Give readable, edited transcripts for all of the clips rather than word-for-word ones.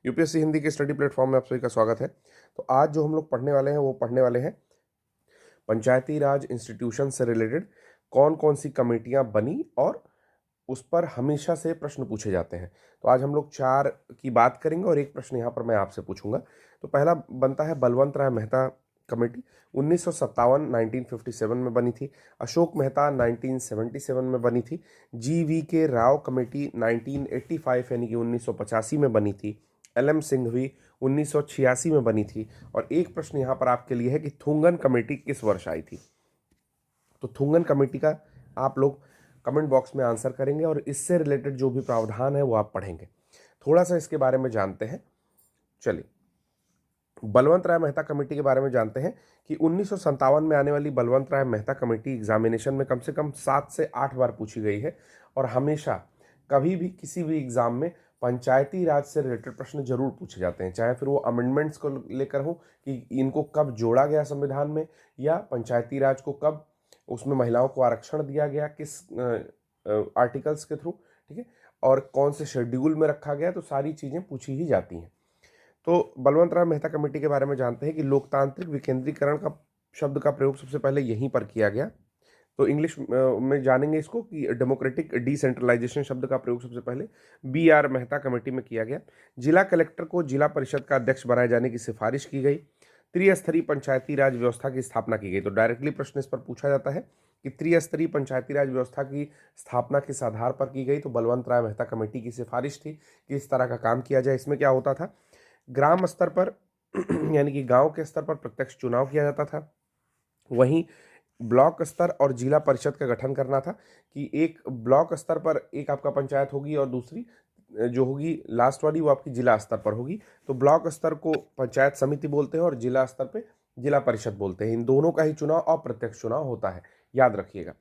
UPSC Hindi के study platform में आप सभी का स्वागत है। तो आज जो हम लोग पढ़ने वाले हैं वो पढ़ने वाले हैं पंचायती राज इंस्टीट्यूशन से रिलेटेड कौन कौन सी कमेटियां बनी और उस पर हमेशा से प्रश्न पूछे जाते हैं। तो आज हम लोग 4 की बात करेंगे और एक प्रश्न यहाँ पर मैं आपसे पूछूंगा। तो पहला बनता है बलवंत राय मेहता कमेटी। 1957 1957 में बनी थी। अशोक मेहता 1977 में बनी थी। GV के राव कमेटी 1985 यानी कि 1985 में बनी थी। LM सिंघवी 1986 में बनी थी। और एक प्रश्न यहाँ पर आपके लिए है कि थुंगन कमेटी किस वर्ष आई थी। तो थुंगन कमेटी का आप लोग कमेंट बॉक्स में आंसर करेंगे और इससे रिलेटेड जो भी प्रावधान है वो आप पढ़ेंगे। थोड़ा सा इसके बारे में जानते हैं। चलिए, बलवंत राय मेहता कमेटी के बारे में जानते हैं कि 1957 में आने वाली बलवंत राय मेहता कमेटी एग्जामिनेशन में कम से कम 7 से 8 बार पूछी गई है और हमेशा कभी भी किसी भी एग्जाम में पंचायती राज से रिलेटेड प्रश्न जरूर पूछे जाते हैं, चाहे फिर वो अमेंडमेंट्स को लेकर हो कि इनको कब जोड़ा गया संविधान में, या पंचायती राज को कब उसमें महिलाओं को आरक्षण दिया गया, किस आर्टिकल्स के थ्रू, ठीक है, और कौन से शेड्यूल में रखा गया। तो सारी चीज़ें पूछी ही जाती हैं। तो बलवंत राय मेहता कमेटी के बारे में जानते हैं कि लोकतांत्रिक विकेंद्रीकरण का शब्द का प्रयोग सबसे पहले यहीं पर किया गया। तो इंग्लिश में जानेंगे इसको कि डेमोक्रेटिक डिसेंट्रलाइजेशन शब्द का प्रयोग सबसे पहले BR मेहता कमेटी में किया गया। जिला कलेक्टर को जिला परिषद का अध्यक्ष बनाए जाने की सिफारिश की गई। त्रिस्तरीय पंचायती राज व्यवस्था की स्थापना की गई। तो डायरेक्टली प्रश्न इस पर पूछा जाता है कि त्रिस्तरीय पंचायती राज व्यवस्था की स्थापना किस आधार पर की गई। तो बलवंत राय मेहता कमेटी की सिफारिश थी कि इस तरह का काम किया जाए। इसमें क्या होता था, ग्राम स्तर पर यानी कि गांव के स्तर पर प्रत्यक्ष चुनाव किया जाता था। वहीं ब्लॉक स्तर और जिला परिषद का गठन करना था कि एक ब्लॉक स्तर पर एक आपका पंचायत होगी और दूसरी जो होगी लास्ट वाली वो आपकी जिला स्तर पर होगी। तो ब्लॉक स्तर को पंचायत समिति बोलते हैं और जिला स्तर पे जिला परिषद बोलते हैं। इन दोनों का ही चुनाव अप्रत्यक्ष चुनाव होता है, याद रखिएगा,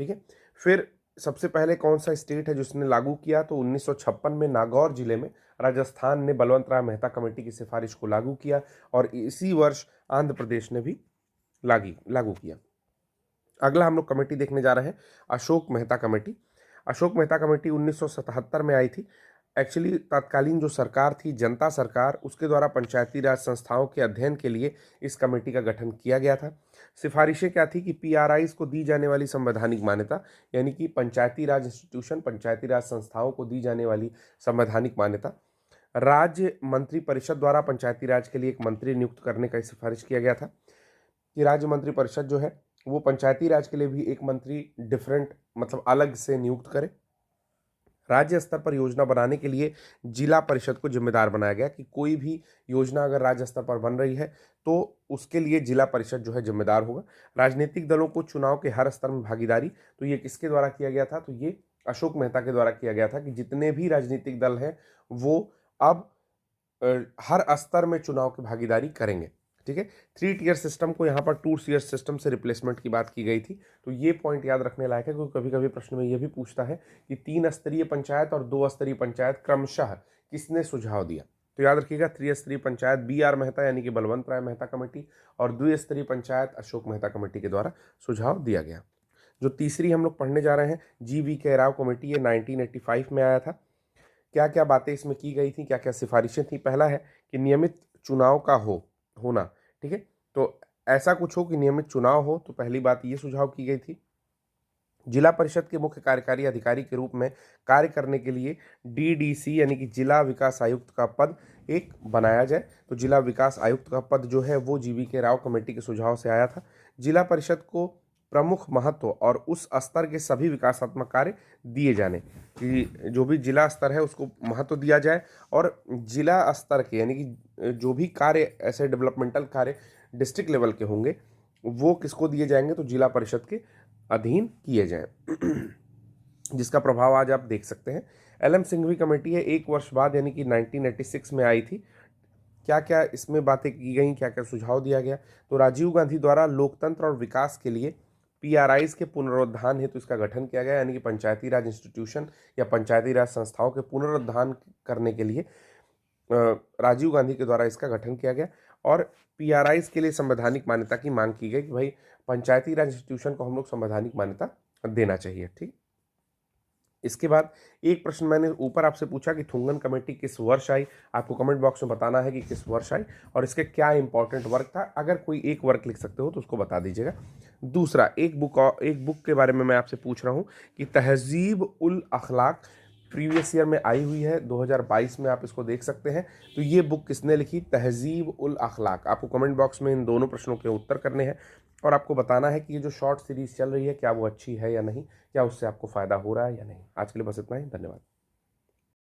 ठीक है। फिर सबसे पहले कौन सा स्टेट है जिसने लागू किया। तो 1956 में नागौर जिले में राजस्थान ने बलवंत राय मेहता कमेटी की सिफारिश को लागू किया और इसी वर्ष आंध्र प्रदेश ने भी लागू किया। अगला हम लोग कमेटी देखने जा रहे हैं अशोक मेहता कमेटी। अशोक मेहता कमेटी 1977 में आई थी। एक्चुअली तत्कालीन जो सरकार थी, जनता सरकार, उसके द्वारा पंचायती राज संस्थाओं के अध्ययन के लिए इस कमेटी का गठन किया गया था। सिफारिशें क्या थी कि PRIs को दी जाने वाली संवैधानिक मान्यता, यानी कि पंचायती राज इंस्टीट्यूशन, पंचायती राज संस्थाओं को दी जाने वाली संवैधानिक मान्यता। राज्य मंत्री परिषद द्वारा पंचायती राज के लिए एक मंत्री नियुक्त करने का सिफारिश किया गया था कि राज्य मंत्री परिषद जो है वो पंचायती राज के लिए भी एक मंत्री डिफरेंट, मतलब अलग से नियुक्त करे। राज्य स्तर पर योजना बनाने के लिए जिला परिषद को जिम्मेदार बनाया गया कि कोई भी योजना अगर राज्य स्तर पर बन रही है तो उसके लिए जिला परिषद जो है जिम्मेदार होगा। राजनीतिक दलों को चुनाव के हर स्तर में भागीदारी, तो ये किसके द्वारा किया गया था। तो ये अशोक मेहता के द्वारा किया गया था कि जितने भी राजनीतिक दल हैं वो अब हर स्तर में चुनाव की भागीदारी करेंगे, ठीक है। 3 टियर सिस्टम को यहाँ पर 2 टियर सिस्टम से रिप्लेसमेंट की बात की गई थी। तो ये पॉइंट याद रखने लायक है क्योंकि कभी कभी प्रश्न में ये भी पूछता है कि 3 स्तरीय पंचायत और 2 स्तरीय पंचायत क्रमशः किसने सुझाव दिया। तो याद रखिएगा, त्रिस्तरीय पंचायत BR मेहता यानी कि बलवंत राय मेहता कमेटी और द्विस्तरीय पंचायत अशोक मेहता कमेटी के द्वारा सुझाव दिया गया। जो तीसरी हम लोग पढ़ने जा रहे हैं GV के राव कमेटी, ये 1985 में आया था। क्या क्या बातें इसमें की गई थी, क्या क्या सिफारिशें थी। पहला है कि नियमित चुनाव का होना, ठीक है। तो ऐसा कुछ हो कि नियमित चुनाव हो। तो पहली बात ये सुझाव की गई थी। जिला परिषद के मुख्य कार्यकारी अधिकारी के रूप में कार्य करने के लिए DDC यानी कि जिला विकास आयुक्त का पद एक बनाया जाए। तो जिला विकास आयुक्त का पद जो है वो GV के राव कमेटी के सुझाव से आया था। जिला परिषद को प्रमुख महत्व और उस स्तर के सभी विकासात्मक कार्य दिए जाने, कि जो भी जिला स्तर है उसको महत्व दिया जाए और जिला स्तर के यानी कि जो भी कार्य ऐसे डेवलपमेंटल कार्य डिस्ट्रिक्ट लेवल के होंगे वो किसको दिए जाएंगे। तो जिला परिषद के अधीन किए जाएं, जिसका प्रभाव आज आप देख सकते हैं। LM सिंघवी कमेटी है, 1 वर्ष बाद यानी कि 1986 में आई थी। क्या क्या इसमें बातें की गई, क्या क्या सुझाव दिया गया। तो राजीव गांधी द्वारा लोकतंत्र और विकास के लिए PRIs के पुनरुत्थान हेतु इसका गठन किया गया, यानी कि पंचायती राज इंस्टीट्यूशन या पंचायती राज संस्थाओं के पुनरुत्थान करने के लिए राजीव गांधी के द्वारा इसका गठन किया गया। और PRIs के लिए संवैधानिक मान्यता की मांग की गई कि भाई पंचायती राज इंस्टीट्यूशन को हम लोग संवैधानिक मान्यता देना चाहिए, ठीक। इसके बाद एक प्रश्न मैंने ऊपर आपसे पूछा कि थुंगन कमेटी किस वर्ष आई, आपको कमेंट बॉक्स में बताना है कि किस वर्ष आई और इसके क्या इंपॉर्टेंट वर्क था। अगर कोई एक वर्क लिख सकते हो तो उसको बता दीजिएगा। दूसरा, एक बुक के बारे में मैं आपसे पूछ रहा हूँ कि तहजीब उल अखलाक प्रीवियस ईयर में आई हुई है, 2022 में आप इसको देख सकते हैं। तो ये बुक किसने लिखी? तहजीब उल अखलाक। आपको कमेंट बॉक्स में इन दोनों प्रश्नों के उत्तर करने हैं और आपको बताना है कि ये जो शॉर्ट सीरीज चल रही है क्या वो अच्छी है या नहीं, क्या उससे आपको फ़ायदा हो रहा है या नहीं। आज के लिए बस इतना ही, धन्यवाद।